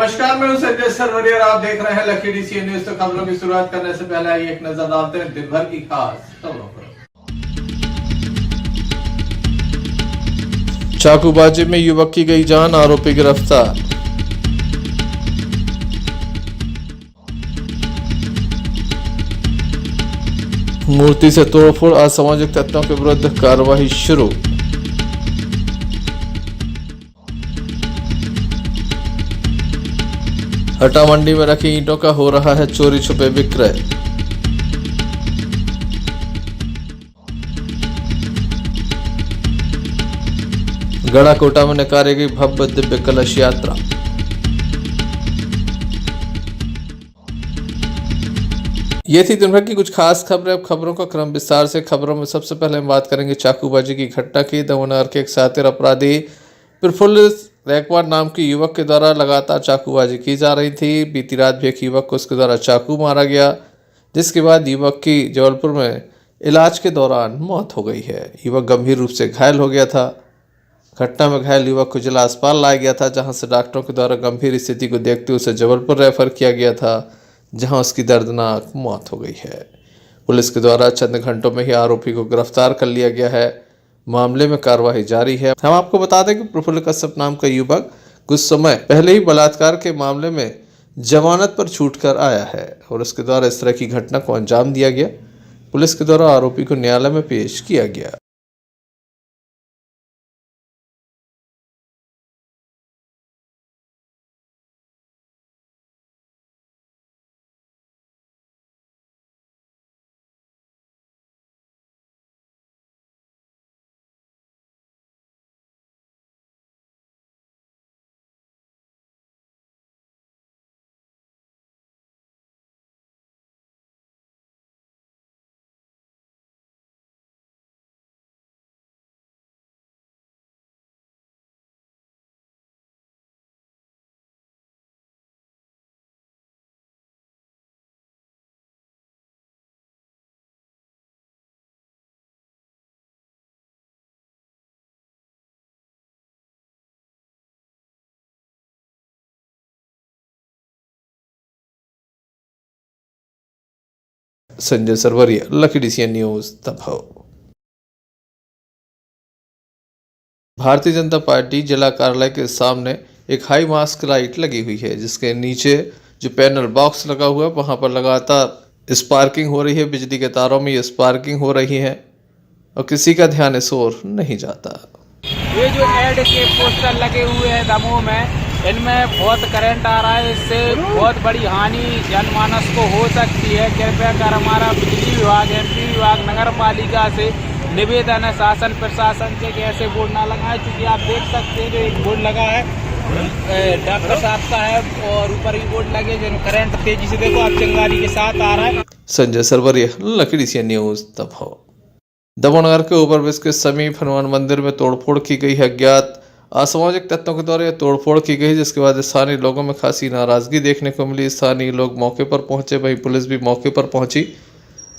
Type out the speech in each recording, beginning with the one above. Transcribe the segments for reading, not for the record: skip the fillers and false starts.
नमस्कार, मैं हूं संजय सरवरिया और आप देख रहे हैं लकी डीसीएन न्यूज। तो खबरों की शुरुआत करने से पहले आइए एक नजर डालते हैं दिन भर की खास खबरों पर। चाकूबाजी में युवक की गई जान, आरोपी गिरफ्तार। मूर्ति से तोड़फोड़, असामाजिक तत्वों के विरुद्ध कार्रवाई शुरू। हटा मंडी में रखी ईंटों का हो रहा है चोरी छुपे विक्रय। गढ़ाकोटा में निकाली गई भव्य दिव्य कलश यात्रा। ये थी दिन भर की कुछ खास खबरें। अब खबरों का क्रम विस्तार से। खबरों में सबसे पहले हम बात करेंगे चाकूबाजी की घटना की। दमोहनगर के एक शातिर अपराधी प्रफुल्ल रैकवार नाम के युवक के द्वारा लगातार चाकूबाजी की जा रही थी। बीती रात भी एक युवक को उसके द्वारा चाकू मारा गया, जिसके बाद युवक की जबलपुर में इलाज के दौरान मौत हो गई है। युवक गंभीर रूप से घायल हो गया था। घटना में घायल युवक को जिला अस्पताल लाया गया था, जहां से डॉक्टरों के द्वारा गंभीर स्थिति को देखते हुए उसे जबलपुर रेफर किया गया था, जहां उसकी दर्दनाक मौत हो गई है। पुलिस के द्वारा चंद घंटों में ही आरोपी को गिरफ्तार कर लिया गया है। मामले में कार्रवाई जारी है। हम आपको बता दें कि प्रफुल्ल कश्यप नाम का युवक कुछ समय पहले ही बलात्कार के मामले में जमानत पर छूटकर आया है और उसके द्वारा इस तरह की घटना को अंजाम दिया गया। पुलिस के द्वारा आरोपी को न्यायालय में पेश किया गया। Sanjay Sarwaria, Lucky DCN news, Damoh. Bharatiya Janata party जिला कार्यालय के सामने एक हाई मास्क लाइट लगी हुई है, जिसके नीचे जो पैनल बॉक्स लगा हुआ है वहां पर लगातार स्पार्किंग हो रही है। बिजली के तारों में ये स्पार्किंग हो रही है और किसी का ध्यान इस ओर नहीं जाता। ये जो एड के पोस्टर लगे हुए हैं दमोह में, इनमें बहुत करंट आ रहा है। इससे बहुत बड़ी हानि जनमानस को हो सकती है। कृपया कर हमारा बिजली विभाग, एमपी विभाग, नगर पालिका से निवेदन है, शासन प्रशासन से, कि ऐसे बोर्ड ना लगाएं। क्योंकि आप देख सकते हैं जो एक बोर्ड लगा है डॉक्टर साहब का है और ऊपर भी बोर्ड लगे जिन करंट तेजी से देखो आप चिंगारी के साथ आ रहा है। Sanjay Sarwaria, Lucky DCN news, Damoh. दमोहनगर के ओवरब्रिज के समीप हनुमान मंदिर में तोड़फोड़ की गई है। अज्ञात असामाजिक तत्वों के द्वारा तोड़फोड़ की गई, जिसके बाद स्थानीय लोगों में खासी नाराजगी देखने को मिली। स्थानीय लोग मौके पर पहुंचे, वहीं पुलिस भी मौके पर पहुंची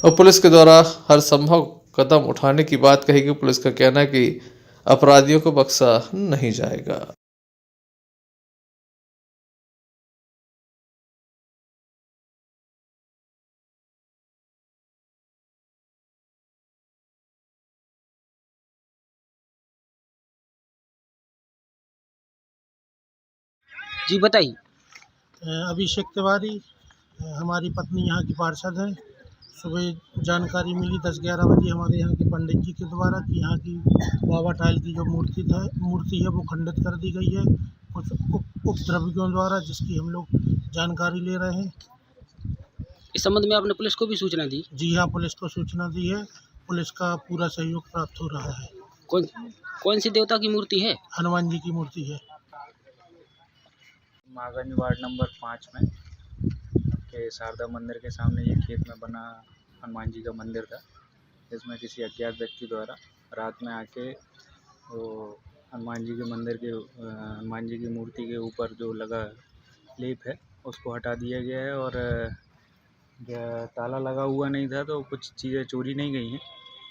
और पुलिस के द्वारा हर संभव कदम उठाने की बात कही गई। पुलिस का कहना है कि अपराधियों को बख्शा नहीं जाएगा। जी बताइए। अभिषेक तिवारी, हमारी पत्नी यहाँ की पार्षद है। सुबह जानकारी मिली 10-11 बजे हमारे यहाँ के पंडित जी के द्वारा कि यहाँ की बाबा टाइल की जो मूर्ति है वो खंडित कर दी गई है कुछ उपद्रवियों द्वारा, जिसकी हम लोग जानकारी ले रहे हैं। इस संबंध में आपने पुलिस को भी सूचना दी? जी हाँ, पुलिस को सूचना दी है। पुलिस का पूरा सहयोग प्राप्त हो रहा है। कौन सी देवता की मूर्ति है? हनुमान जी की मूर्ति है। मागनी वार्ड नंबर 5 में के शारदा मंदिर के सामने ये खेत में बना हनुमान जी का मंदिर था, जिसमें किसी अज्ञात व्यक्ति द्वारा रात में आके वो हनुमान जी के मंदिर के हनुमान जी की मूर्ति के ऊपर जो लगा लेप है उसको हटा दिया गया है और ताला लगा हुआ नहीं था, तो कुछ चीज़ें चोरी नहीं गई हैं।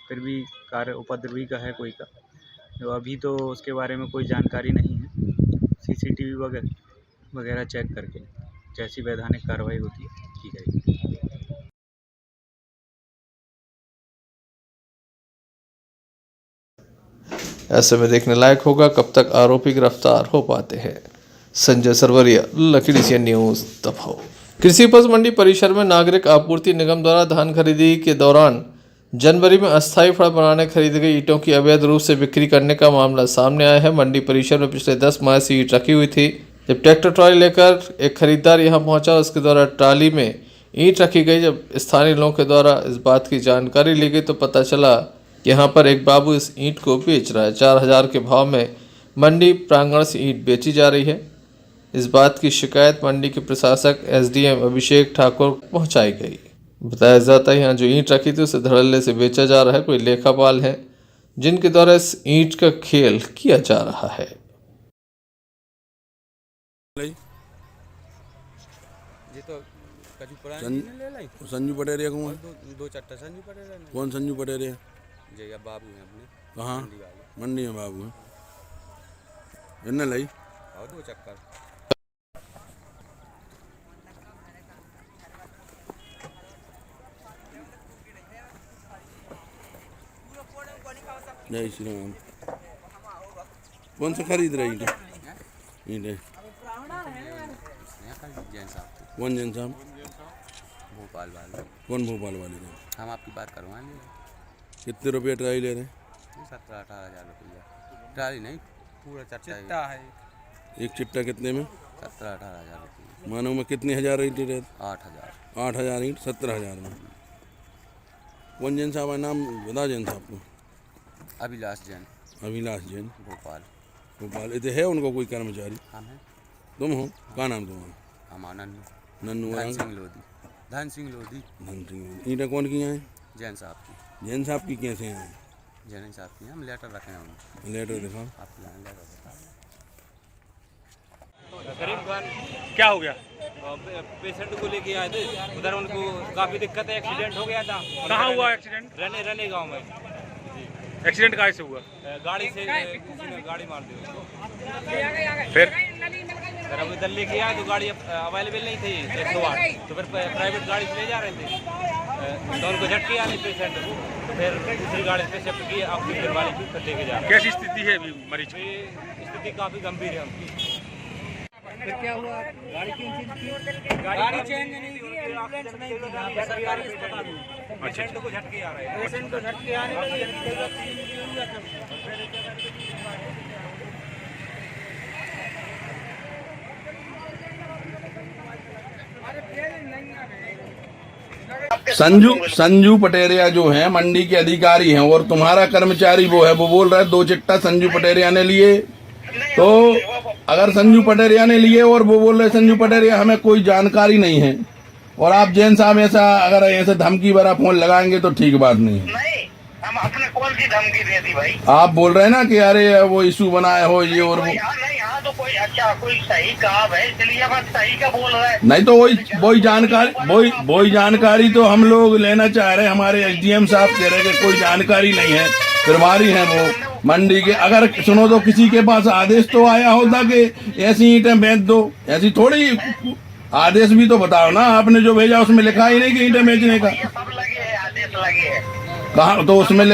फिर भी कार्य उपद्रवी का है कोई का, जो अभी तो उसके बारे में कोई जानकारी नहीं है। सीसीटीवी वगैरह चेक करके जैसी वैधानिक कार्रवाई होती है की जाएगी। ऐसे में देखने लायक होगा कब तक आरोपी गिरफ्तार हो पाते हैं। Sanjay Sarwaria, Lucky DCN news, दफाओ। कृषि उपज मंडी परिसर में नागरिक आपूर्ति निगम द्वारा धान खरीदी के दौरान जनवरी में अस्थायी फड़ बनाने खरीदी गई ईंटों की अवैध रूप से बिक्री करने का मामला सामने आया है। मंडी परिसर में पिछले 10 माह से ईंट रखी हुई थी। जब ट्रैक्टर ट्रॉली लेकर एक खरीदार यहां पहुंचा, उसके द्वारा ट्रॉली में ईंट रखी गई। जब स्थानीय लोगों के द्वारा इस बात की जानकारी ली गई तो पता चला कि यहाँ पर एक बाबू इस ईंट को बेच रहा है। 4000 के भाव में मंडी प्रांगण से ईंट बेची जा रही है। इस बात की शिकायत मंडी के प्रशासक एसडीएम अभिषेक ठाकुर पहुंचाई गई। बताया जाता है यहाँ जो ईंट रखी थी उसे धड़ल्ले से बेचा जा रहा है। कोई लेखापाल है जिनके द्वारा इस ईंट का खेल किया जा रहा है। संजू पटेरिया कौन? दो चट्टा संजू पटेरिया ने। कौन संजू पटेरिया? जी अब बाबू हैं अपने। कहाँ? मंडी में बाबू हैं। इन्ने लाई और दो चक्कर। जय श्री राम। कौन सा खरीद रही ईंटें? ईंटें जैन साहब। कौन जैन साहब? भोपाल वाले। कौन भोपाल वाले थे? हम आपकी बात करवाएंगे। कितने रुपये ट्राई ले रहे हैं? 17-18 हज़ार रुपया। ट्राली नहीं, पूरा चिट्टा है। एक चिट्टा कितने में? 17-18 हज़ार रुपये। मानो में कितनी हज़ार ईंटें रहती? 8,000। 8,000 ईंट 17,000 में। कौन जैन साहब है? नाम बता जैन साहब को। अभिलाष जैन। अभिलाष जैन, भोपाल। भोपाल। इतने है उनको कोई कर्मचारी? हम हैं। तुम हो? क्या नाम तुम्हारा? हमारा नन्नू। नन्नू। धन सिंह लोधी। धन सिंह लोधी। धन सिंह। ईंटें कौन की हैं? जैन साहब की। जैन साहब की कैसे हैं? जैन साहब की। हम लेटर रखे हैं उनको। लेटर दिखाओ। आप लेटर दिखाओ। क्या हो गया? पेशेंट को लेके आए थे, उधर उनको काफी दिक्कत है, एक्सीडेंट हो गया था। कहाँ हुआ एक्सीडेंट? रने गांव में। एक्सीडेंट कहाँ से हुआ? गाड़ी से किसी ने गाड़ी मार दी उसको। फिर अब इधर लेके आए तो गाड़ी अवेलेबल नहीं थी 108, तो फिर प्राइवेट गाड़ी से ले जा रहे थे तो उनको झटके आने पेशेंट को, फिर दूसरी गाड़ी से शिफ्ट की ऑक्सीजन वाली की फिर लेके जा रहे। कैसी स्थिति है अभी मरीज की? स्थिति काफी गंभीर है उनकी। फिर क्या हुआ? गाड़ी क्यों चेंज की? गाड़ी चेंज नहीं की, एम्बुलेंस नहीं थी सरकारी अस्पताल में। पेशेंट को झटके आ रहे हैं। पेशेंट को झटके आने लगे। संजू पटेरिया जो है मंडी के अधिकारी हैं और तुम्हारा कर्मचारी वो है, वो बोल रहा है 2 चिट्टा संजू पटेरिया ने लिए। तो अगर संजू पटेरिया ने लिए और वो बोल रहे संजू पटेरिया हमें कोई जानकारी नहीं है, और आप जैन साहब ऐसा अगर ऐसे धमकी भरा फोन लगाएंगे तो ठीक बात नहीं है। नहीं, हम अपने कौन सी धमकी दे दी भाई? आप बोल रहे हैं ना कि अरे वो इशू बनाए हो ये और वो। नहीं, यहाँ तो कोई अच्छा कोई सही काम है, इसलिए बस सही का बोल रहा है। नहीं तो वही जानकारी तो हम लोग लेना चाह रहे हैं। हमारे एसडीएम साहब कह रहे हैं कि कोई जानकारी नहीं है, प्रभारी है वो मंडी के। अगर सुनो तो किसी के पास आदेश तो आया होता कि ऐसी ईंटें बेच दो, ऐसी थोड़ी आदेश भी तो बताओ ना। आपने जो भेजा उसमें लिखा ही नहीं कि ईंटें बेचने का। सब लगे है, आदेश लगे है। कहा तो उसमें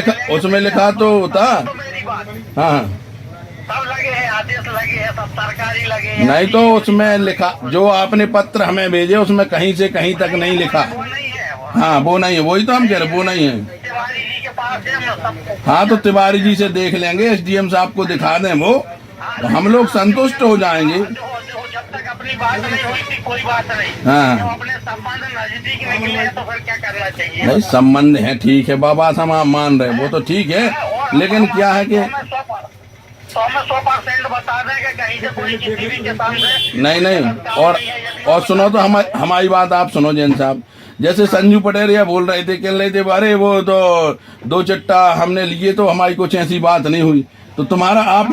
लिखा तो होता। तो मेरी बात, हाँ सब लगे हैं, आदेश लगे हैं, सब सरकारी लगे हैं। नहीं तो उसमें लिखा, जो आपने पत्र हमें भेजे उसमें कहीं से कहीं तक नहीं लिखा। वो नहीं है। हाँ वो नहीं है, वही तो हम कह रहे वो नहीं है। तिवारी जी के पास है, हम सबको। हाँ तो तिवारी जी से देख लेंगे, एसडीएम साहब को दिखा दें वो, तो हम लोग संतुष्ट हो जाएंगे। जब तक अपनी बात नहीं हुई थी कोई बात नहीं। हाँ। जब अपने संबंध नजदीक निकले हैं तो फिर क्या करना चाहिए? नहीं संबंध है, ठीक है बाबा हम मान रहे हैं, वो तो ठीक है, लेकिन क्या है कि 100% बता दें कि कहीं से कोई किसी भी किसान से नहीं और सुनो तो हमारी बात आप सुनो जैन साहब। जैसे संजू पटेरिया बोल रहे थे, कह रहे थे अरे वो तो 2 चिट्टा हमने लिए तो हमारी कुछ ऐसी बात नहीं हुई। तो तुम्हारा आप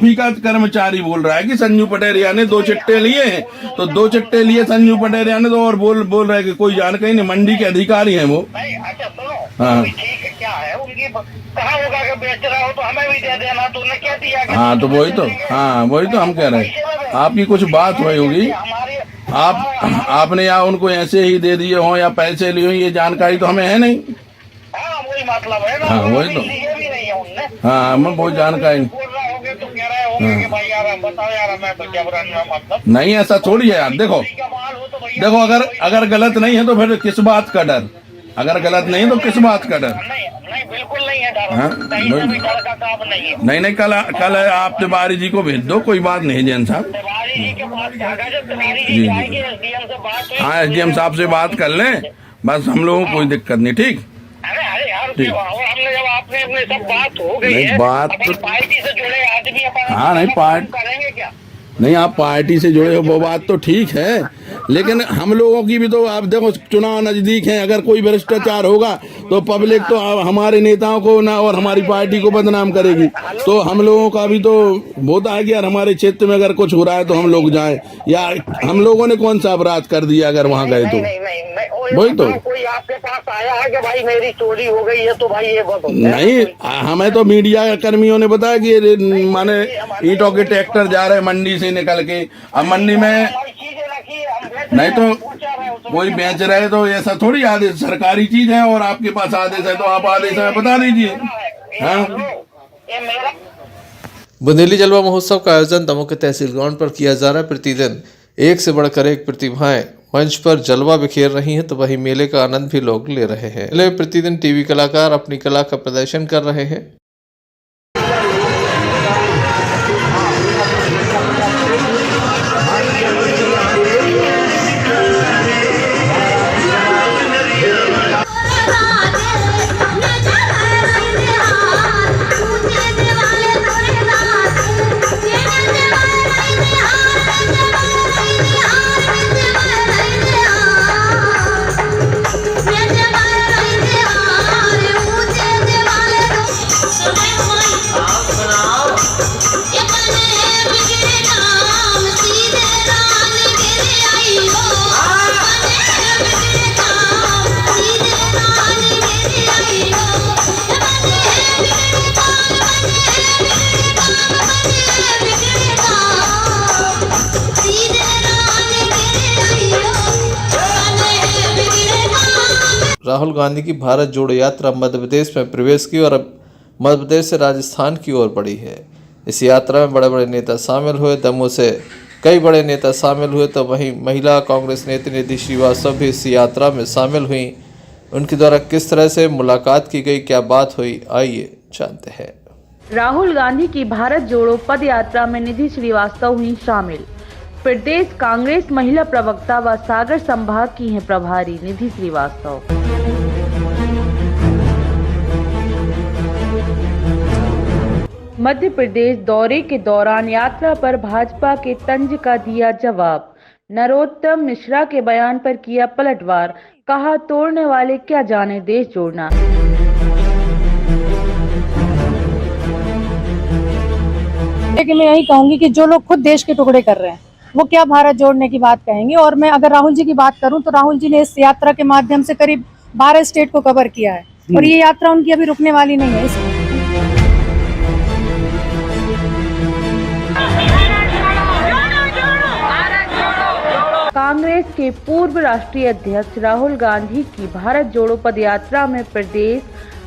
ही का कर्मचारी बोल रहा है कि संजू पटेरिया ने 2 चिट्टे लिए हैं, तो 2 चिट्टे लिए संजू पटेरिया ने तो, और बोल रहे कि कोई जानकारी नहीं, मंडी के अधिकारी हैं वो। अच्छा सुनो, हाँ ठीक है, क्या है उनकी कहा होगा कि बेच रहा हो तो हमें भी दे देना, तो उन्हें क्या दिया? हाँ तो वही तो हम कह रहे हैं। आपकी कुछ बात हुई होगी, आपने या उनको ऐसे ही दे दिए हो या पैसे लिए हो, ये जानकारी तो हमें है नहीं। हाँ वही मतलब है ना। हाँ वही तो, लिए भी नहीं है उनने। हाँ हमें बहुत जानकारी बोल रहे होंगे तो कह रहे होंगे कि भाई यार बताओ यार मैं तो जबरन में मतलब नहीं, ऐसा थोड़ी है यार। देखो अगर गलत नहीं है तो फिर किस बात का डर, अगर गलत नहीं है तो किस बात का डर। नहीं बिल्कुल नहीं है डर। हाँ, भी डर का काम नहीं है। नहीं कल आप तिवारी जी को भेज दो, कोई बात नहीं जैन साहब। तिवारी जी के पास तिवारी जी जी जाएंगे, एसडीएम से बात हुई। हाँ एसडीएम साहब से बात कर लें, बस हम लोगों को कोई दिक्कत नहीं। ठीक अरे यार ठीक। हमने जब आपने अपने सब बात हो गई नहीं, है, बात अपन तो- पार्टी से जुड़े आदमी अपन हाँ, नहीं, करेंगे क्या? नहीं, आप पार्टी से जुड़े हो वो बात तो ठीक है, लेकिन हम लोगों की भी तो आप देखो चुनाव नजदीक है, अगर कोई भ्रष्टाचार होगा तो पब्लिक तो हमारे नेताओं को ना और हमारी पार्टी को बदनाम करेगी। तो हम लोगों का भी तो होता है कि यार हमारे क्षेत्र में अगर कुछ हो रहा है तो हम लोग जाएं, या हम लोगों ने कौन सा अपराध कर दिया अगर वहाँ गए तो। वही तो, कोई आपके पास आया है कि भाई मेरी चोरी हो गई है तो भाई ये बताओ। नहीं हमें तो मीडिया कर्मियों ने बताया कि माने ईंटों के ट्रैक्टर जा रहे मंडी से निकल के, अब मंडी में नहीं तो कोई बेच रहे तो ऐसा थोड़ी आदेश, सरकारी चीज है और आपके पास आदेश है तो आप आदेश है बता दीजिए। हाँ बुंदेली जलवा महोत्सव का आयोजन दमोह के तहसील ग्राउंड पर किया जा रहा है। प्रतिदिन एक से बढ़कर एक प्रतिभाएं मंच पर जलवा बिखेर रही हैं, तो वहीं मेले का आनंद भी लोग ले रहे हैं। मेले में प्रतिदिन टीवी कलाकार अपनी कला का प्रदर्शन कर रहे हैं। राहुल गांधी की भारत जोड़ो यात्रा मध्य प्रदेश में प्रवेश की और अब मध्य प्रदेश से राजस्थान की ओर बढ़ी है। इस यात्रा में बड़े बड़े नेता शामिल हुए। दमोह से कई बड़े नेता शामिल हुए, तो वहीं महिला कांग्रेस नेत्री निधि श्रीवास्तव भी इस यात्रा में शामिल हुई। उनके द्वारा किस तरह से मुलाकात की गई, क्या बात हुई, आइए जानते हैं। राहुल गांधी की भारत जोड़ो पद यात्रा में निधि श्रीवास्तव हुई शामिल। प्रदेश कांग्रेस महिला प्रवक्ता व सागर संभाग की हैं प्रभारी निधि श्रीवास्तव। मध्य प्रदेश दौरे के दौरान यात्रा पर भाजपा के तंज का दिया जवाब। नरोत्तम मिश्रा के बयान पर किया पलटवार, कहा तोड़ने वाले क्या जाने देश जोड़ना। लेकिन मैं यही कहूंगी कि जो लोग खुद देश के टुकड़े कर रहे हैं वो क्या भारत जोड़ने की बात कहेंगे। और मैं अगर राहुल जी की बात करूं तो राहुल जी ने इस यात्रा के माध्यम से करीब 12 स्टेट को कवर किया है और ये यात्रा उनकी अभी रुकने वाली नहीं है। कांग्रेस के पूर्व राष्ट्रीय अध्यक्ष राहुल गांधी की भारत जोड़ो पदयात्रा में प्रदेश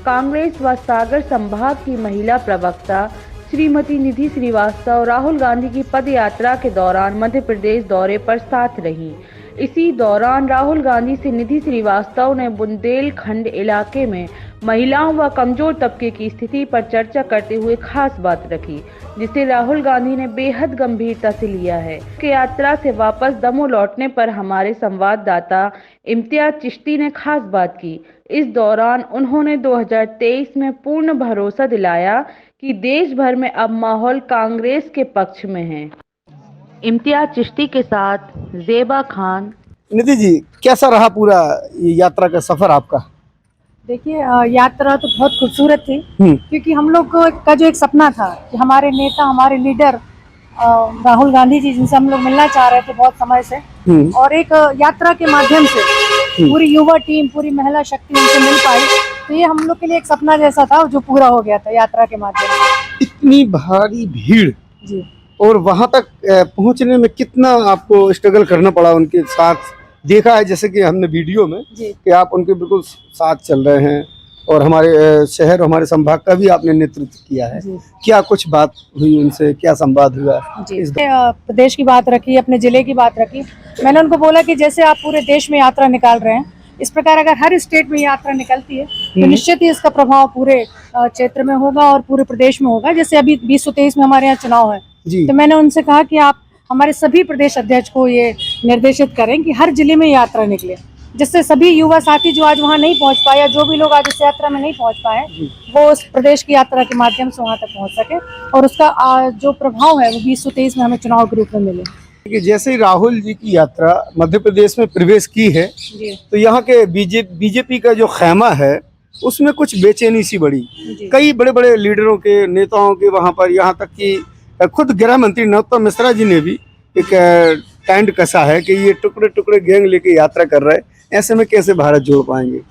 कांग्रेस व सागर संभाग की महिला प्रवक्ता श्रीमती निधि श्रीवास्तव राहुल गांधी की पदयात्रा के दौरान मध्य प्रदेश दौरे पर साथ रहीं। इसी दौरान राहुल गांधी से निधि श्रीवास्तव ने बुंदेलखंड इलाके में महिलाओं व कमजोर तबके की स्थिति पर चर्चा करते हुए खास बात रखी, जिसे राहुल गांधी ने बेहद गंभीरता से लिया है। यात्रा से वापस दमोह लौटने पर हमारे संवाददाता इम्तियाज चिश्ती ने खास बात की। इस दौरान उन्होंने 2023 में पूर्ण भरोसा दिलाया कि देश भर में अब माहौल कांग्रेस के पक्ष में है। इम्तियाज चिश्ती के साथ ज़ेबा खान। निधि जी, कैसा रहा पूरा यात्रा का सफर आपका? देखिए, यात्रा तो बहुत खूबसूरत थी क्योंकि हम लोग का जो एक सपना था कि हमारे नेता, हमारे लीडर राहुल गांधी जी, जिनसे हम लोग मिलना चाह रहे थे बहुत समय से, और एक यात्रा के माध्यम से पूरी युवा टीम, पूरी महिला शक्ति उनसे मिल पाई, तो ये हम लोग के लिए एक सपना जैसा था जो पूरा हो गया था यात्रा के माध्यम से। इतनी भारी भीड़ जी और वहाँ तक पहुँचने में कितना आपको स्ट्रगल करना पड़ा उनके साथ? देखा है जैसे कि हमने वीडियो में कि आप उनके बिल्कुल साथ चल रहे हैं और हमारे शहर हमारे संभाग का भी आपने नेतृत्व किया है। क्या कुछ बात हुई उनसे, क्या संवाद हुआ? प्रदेश की बात रखी, अपने जिले की बात रखी। मैंने उनको बोला कि जैसे आप पूरे देश में यात्रा निकाल रहे हैं, इस प्रकार अगर हर स्टेट में यात्रा निकलती है तो निश्चित ही इसका प्रभाव पूरे क्षेत्र में होगा और पूरे प्रदेश में होगा। जैसे अभी 2023 में हमारे यहाँ चुनाव है, तो मैंने उनसे कहा कि आप हमारे सभी प्रदेश अध्यक्ष को ये निर्देशित करें कि हर जिले में यात्रा निकले, जिससे सभी युवा साथी जो आज वहाँ नहीं पहुँच पाए या जो भी लोग आज इस यात्रा में नहीं पहुँच पाए, वो उस प्रदेश की यात्रा के माध्यम से वहाँ तक पहुँच सके और उसका जो प्रभाव है वो 2023 में हमें चुनाव के रूप में मिले। कि जैसे ही राहुल जी की यात्रा मध्य प्रदेश में प्रवेश की है तो यहाँ के बीजेपी का जो खैमा है उसमें कुछ बेचैनी सी बढ़ी। कई बड़े बड़े लीडरों के, नेताओं के वहाँ पर, यहाँ तक कि खुद गृह मंत्री नरोत्तम मिश्रा जी ने भी एक टैंड कसा है कि ये टुकड़े टुकड़े गैंग लेके यात्रा कर रहे हैं, ऐसे में कैसे भारत जोड़ पाएंगे?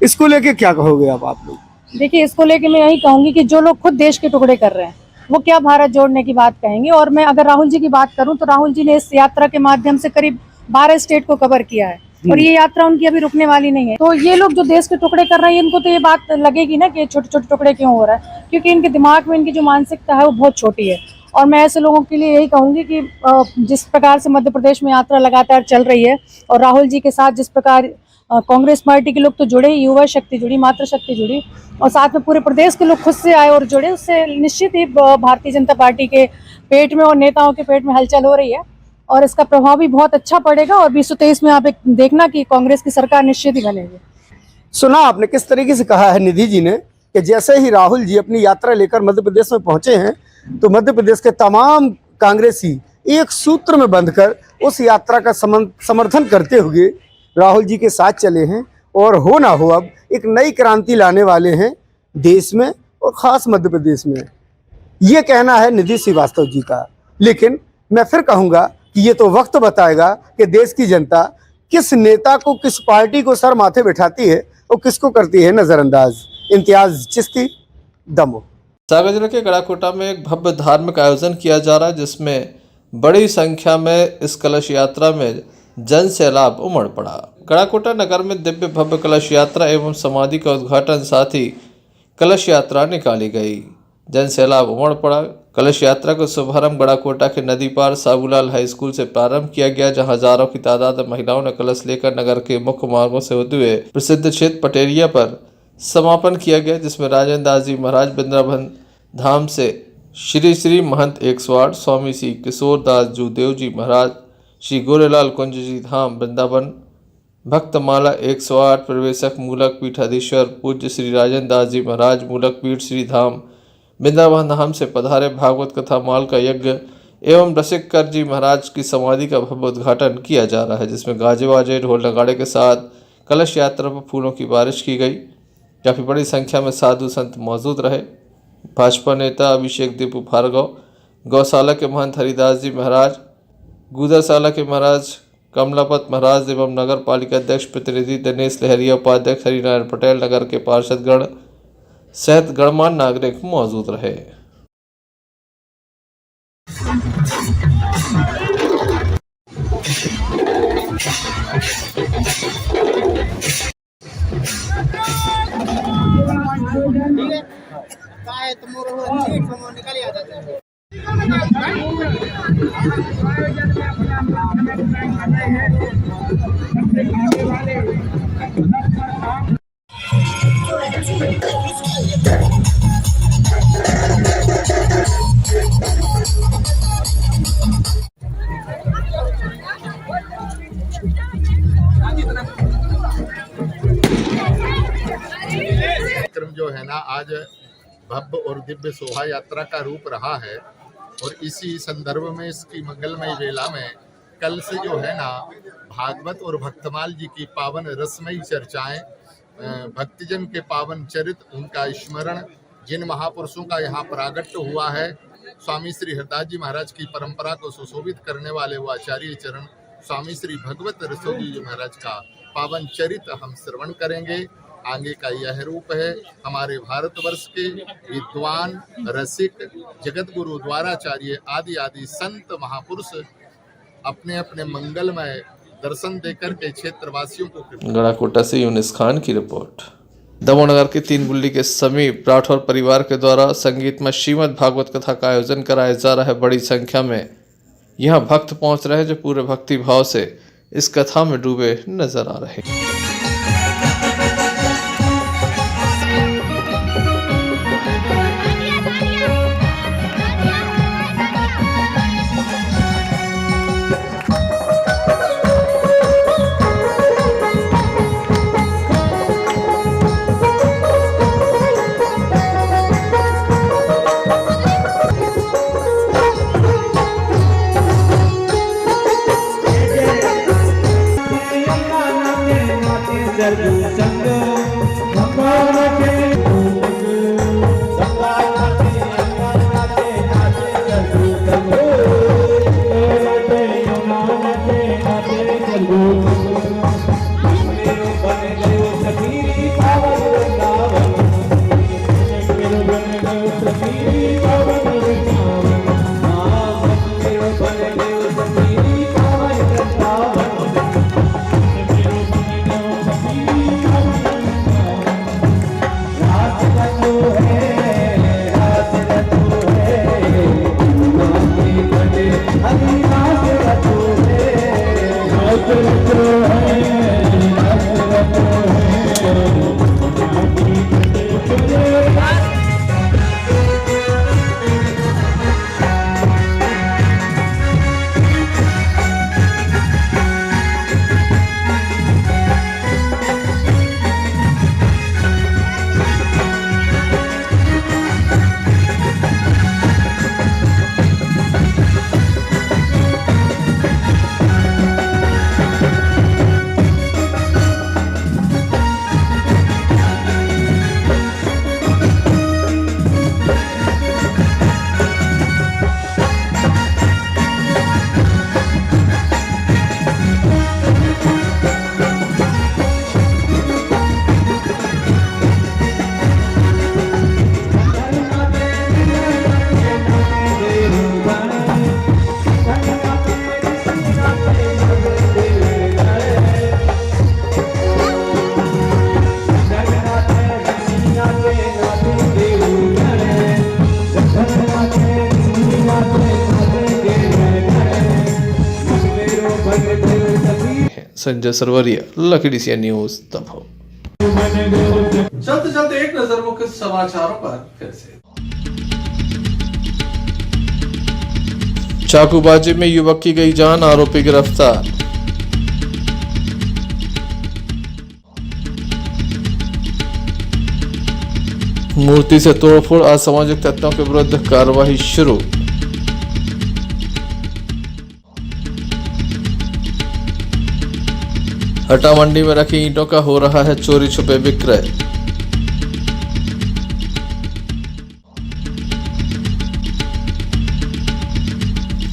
इसको लेके क्या कहोगे आप लोग? देखिए, इसको लेके मैं यही कहूंगी कि जो लोग खुद देश के टुकड़े कर रहे हैं वो क्या भारत जोड़ने की बात कहेंगे। और मैं अगर राहुल जी की बात करूं तो राहुल जी ने इस यात्रा के माध्यम से करीब 12 स्टेट को कवर किया है और ये यात्रा उनकी अभी रुकने वाली नहीं है। तो ये लोग जो देश के टुकड़े कर रहे हैं, इनको तो ये बात लगेगी ना कि छोटे छोटे टुकड़े क्यों हो रहा है, क्योंकि इनके दिमाग में इनकी जो मानसिकता है वो बहुत छोटी है। और मैं ऐसे लोगों के लिए यही कहूंगी कि जिस प्रकार से मध्य प्रदेश में यात्रा लगातार चल रही है और राहुल जी के साथ जिस प्रकार कांग्रेस पार्टी के लोग तो जुड़े, युवा शक्ति जुड़ी, मातृ शक्ति जुड़ी और साथ में पूरे प्रदेश के लोग खुद से आए और जुड़े, उससे निश्चित ही भारतीय जनता पार्टी के पेट में और नेताओं के पेट में हलचल हो रही है और इसका प्रभाव भी बहुत अच्छा पड़ेगा। और 2023 में आप एक देखना कि कांग्रेस की सरकार निश्चित ही बनेगी। सुना आपने किस तरीके से कहा है निधि जी ने कि जैसे ही राहुल जी अपनी यात्रा लेकर मध्य प्रदेश में पहुंचे हैं तो मध्य प्रदेश के तमाम कांग्रेसी एक सूत्र में बंधकर उस यात्रा का समर्थन करते हुए राहुल जी के साथ चले हैं और हो ना हो अब एक नई क्रांति लाने वाले हैं देश में और ख़ास मध्य प्रदेश में। ये कहना है निधि श्रीवास्तव जी का। लेकिन मैं फिर कहूँगा कि ये तो वक्त बताएगा कि देश की जनता किस नेता को, किस पार्टी को सर माथे बिठाती है और किसको करती है नज़रअंदाज। इम्तियाज़ चिश्ती, दमोह। सागर जिले के गड़ाकोटा में एक भव्य धार्मिक आयोजन किया जा रहा है जिसमें बड़ी संख्या में इस कलश यात्रा में जन सैलाब उमड़ पड़ा। गड़ाकोटा नगर में दिव्य भव्य कलश यात्रा एवं समाधि का उद्घाटन साथ ही कलश यात्रा निकाली गई। जन सैलाब उमड़ पड़ा। कलश यात्रा का शुभारंभ गड़ाकोटा के नदी पार साबूलाल हाई स्कूल से प्रारंभ किया गया, जहां हजारों की तादाद में महिलाओं ने कलश लेकर नगर के मुख्य मार्गों से होते हुए प्रसिद्ध क्षेत्र पटेरिया पर समापन किया गया, जिसमें राजेंद्र दास जी महाराज वृंदावन धाम से श्री श्री महंत 108 स्वामी श्री किशोर दास जूदेव जी महाराज, श्री गोरेलाल कुंज जी धाम वृंदावन भक्तमाला 108 प्रवेशक मूलक पीठाधीश्वर पूज्य श्री राजेंद्र दास जी महाराज मूलक पीठ श्री धाम वृंदावन धाम से पधारे भागवत कथा माल का यज्ञ एवं रसिककर जी महाराज की समाधि का भव्य उद्घाटन किया जा रहा है, जिसमें गाजे बाजे ढोल नगाड़े के साथ कलश यात्रा पर फूलों की बारिश की गई। काफ़ी बड़ी संख्या में साधु संत मौजूद रहे। भाजपा नेता अभिषेक दीपू भार्गव, गौशाला के महंत हरिदास जी महाराज, गुदरशाला के महाराज कमलापत महाराज एवं नगर पालिका अध्यक्ष प्रतिनिधि दिनेश लहरिया, उपाध्यक्ष हरिनारायण पटेल, नगर के पार्षदगण सहित गणमान्य नागरिक मौजूद रहे। कार्यक्रम जो है ना आज भव्य और दिव्य शोभा यात्रा का रूप रहा है और इसी संदर्भ में इसकी मंगलमय वेला में कल से जो है ना भागवत और भक्तमाल जी की पावन रसमयी चर्चाएं, भक्तजन के पावन चरित्र, उनका स्मरण, जिन महापुरुषों का यहाँ प्रागट्य हुआ है, स्वामी श्री हरदास जी महाराज की परंपरा को सुशोभित करने वाले वो आचार्य चरण स्वामी श्री भगवत रसोजी जी महाराज का पावन चरित्र हम श्रवण करेंगे आगे का यह रूप है। हमारे भारतवर्ष के विद्वान, रसिक, जगत गुरु द्वाराचार्य आदि आदि संत महापुरुष अपने अपने मंगलमय दर्शन देकर के क्षेत्रवासियों को गढ़ाकोटा से यूनिस खान की रिपोर्ट। दमोनगर के तीन बुल्ली के समीप राठौर परिवार के द्वारा संगीतमय श्रीमद् भागवत कथा का आयोजन कराया जा रहा है। बड़ी संख्या में यहाँ भक्त पहुंच रहे हैं जो पूरे भक्ति भाव से इस कथा में डूबे नजर आ रहे हैं। Sanjay Sarwaria, Lucky DCN news Damoh. चलते चलते एक नजर मुख्य समाचारों पर फिर से। चाकूबाजी में युवक की गई जान, आरोपी गिरफ्तार। मूर्ति से तोड़फोड़, असामाजिक तत्वों के विरुद्ध कार्रवाई शुरू। हटा मंडी में रखी ईंटों का हो रहा है चोरी छुपे विक्रय।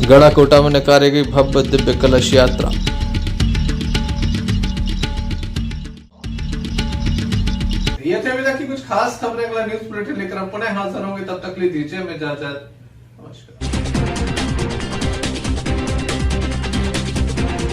गढ़ाकोटा में निकाली गई भव्य दिव्य कलश यात्रा। ये थे अभी तक की कुछ खास खबरें। अगला न्यूज बुलेटिन लेकर हम पुनः हाजिर होंगे, तब तक के लिए दीजिए हमें इजाजत। नमस्कार।